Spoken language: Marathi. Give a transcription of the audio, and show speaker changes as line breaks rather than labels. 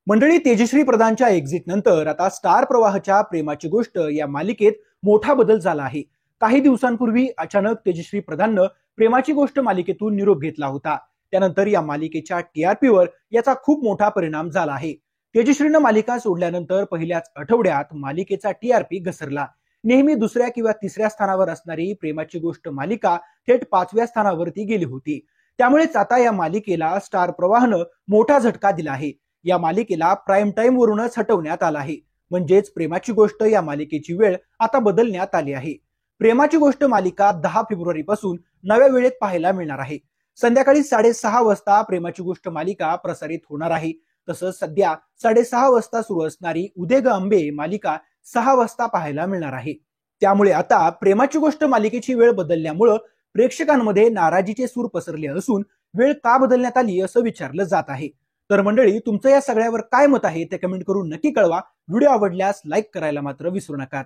मंडळी, तेजश्री प्रधानच्या एक्झिट नंतर आता स्टार प्रवाहच्या प्रेमाची गोष्ट या मालिकेत मोठा बदल झाला आहे। काही दिवसांपूर्वी अचानक तेजश्री प्रधाननं प्रेमाची गोष्ट मालिकेतून निरोप घेतला होता। त्यानंतर या मालिकेच्या टीआरपी वर याचा खूप मोठा परिणाम झाला आहे। तेजश्रीनं मालिका सोडल्यानंतर पहिल्याच आठवड्यात मालिकेचा टीआरपी घसरला। नेहमी दुसऱ्या किंवा तिसऱ्या स्थानावर असणारी प्रेमाची गोष्ट मालिका थेट 5व्या स्थानावरती गेली होती। त्यामुळेच आता या मालिकेला स्टार प्रवाहनं मोठा झटका दिला आहे। या मालिकेला प्राईम टाइम वरूनच हटवण्यात आला आहे। म्हणजेच प्रेमाची गोष्ट या मालिकेची वेळ आता बदलण्यात आली आहे। प्रेमाची गोष्ट मालिका 10 फेब्रुवारी पासून नव्या वेळेत पाहायला मिळणार आहे। संध्याकाळी 6:30 वाजता प्रेमाची गोष्ट मालिका प्रसारित होणार आहे। तसंच सध्या 6:30 वाजता सुरू असणारी उदे ग अंबे मालिका 6 वाजता पाहायला मिळणार आहे। त्यामुळे आता प्रेमाची गोष्ट मालिकेची वेळ बदलल्यामुळे प्रेक्षकांमध्ये नाराजीचे सूर पसरले असून वेळ का बदलण्यात आली असं विचारलं जात आहे। तर मंडळी, तुमचं या सगळ्यावर काय मत आहे ते कमेंट करून नक्की कळवा। व्हिडिओ आवडल्यास लाईक करायला मात्र विसरू नका।